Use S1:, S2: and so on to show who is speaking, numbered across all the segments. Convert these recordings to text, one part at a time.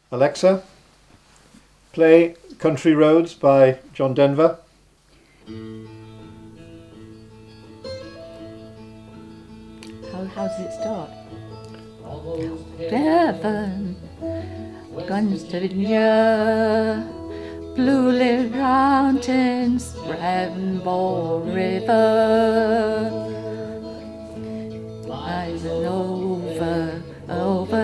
S1: Alexa, play Country Roads by John Denver.
S2: How does it start? Heaven, guns to Virginia, blue lit mountains, Rainbow River, rising over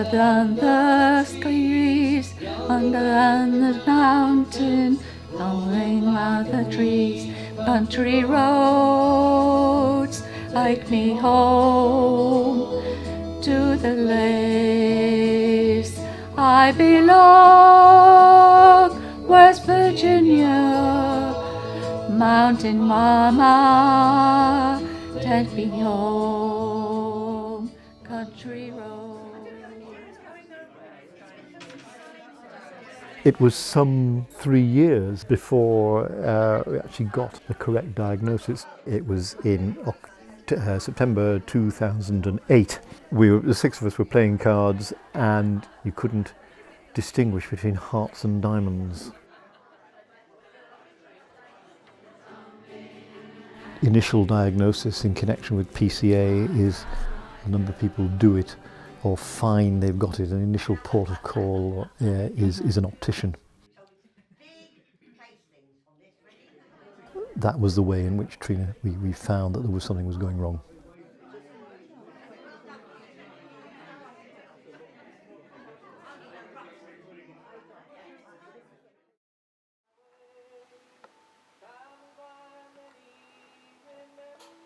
S2: the skies, under the mountain, howling out the trees, country roads, take me home to the place I belong, West Virginia, Mountain Mama, take me home, country road.
S1: It was some 3 years before we actually got the correct diagnosis. It was in September 2008. The six of us were playing cards and you couldn't distinguish between hearts and diamonds. Initial diagnosis in connection with PCA is a number of people do it or find they've got it. An initial port of call is an optician. That was the way in which Trina, we found that there was something was going wrong.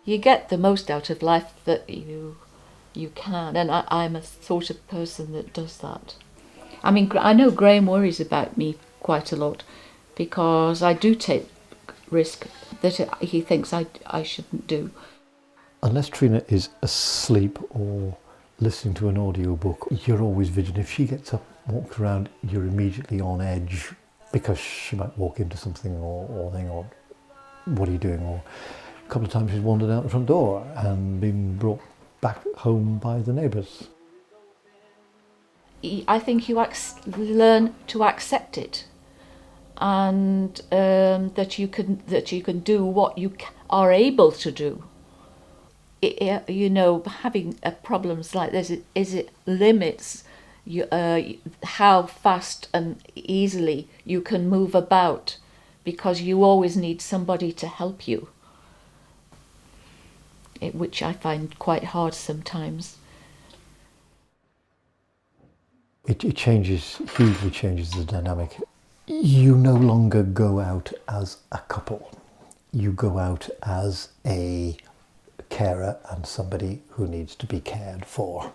S2: You get the most out of life that you can, and I'm a sort of person that does that. I mean, I know Graeme worries about me quite a lot because I do take risk that he thinks I shouldn't do.
S1: Unless Trina is asleep or listening to an audiobook, you're always vigilant. If she gets up, walks around, you're immediately on edge because she might walk into something or what are you doing? Or a couple of times she's wandered out the front door and been brought back home by the neighbours.
S2: I think you learn to accept it, and that you can do what you are able to do. Having problems like this, it limits how fast and easily you can move about, because you always need somebody to help you, which I find quite hard sometimes.
S1: It hugely changes the dynamic. You no longer go out as a couple. You go out as a carer and somebody who needs to be cared for.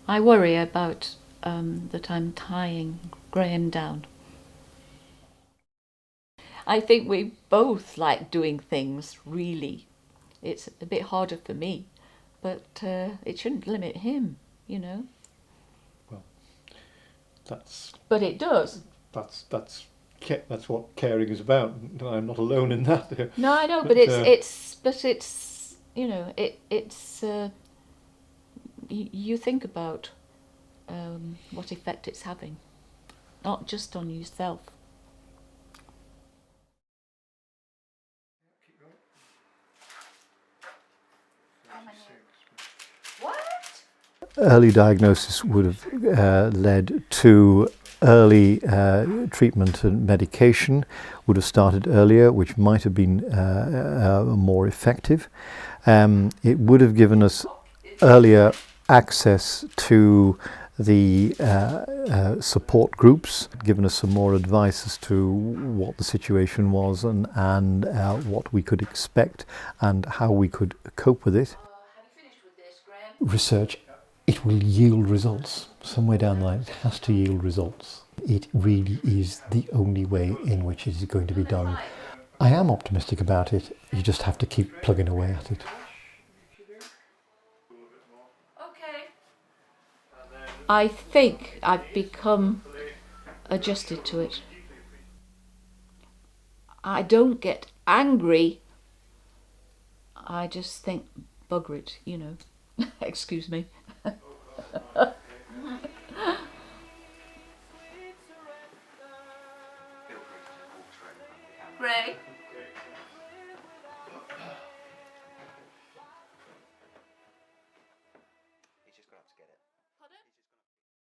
S2: I worry about that I'm tying Graeme down. I think we both like doing things, really. It's a bit harder for me, but it shouldn't limit him,
S1: Well,
S2: But it does.
S1: That's what caring is about. I'm not alone in that.
S2: No, I know, but it's you think about what effect it's having, not just on yourself.
S1: Early diagnosis would have led to early treatment and medication, would have started earlier, which might have been more effective. It would have given us earlier access to the support groups, given us some more advice as to what the situation was and what we could expect and how we could cope with it. Research, it will yield results. Somewhere down the line, it has to yield results. It really is the only way in which it is going to be done. I am optimistic about it. You just have to keep plugging away at it.
S2: I think I've become adjusted to it. I don't get angry. I just think, bugger it, Excuse me.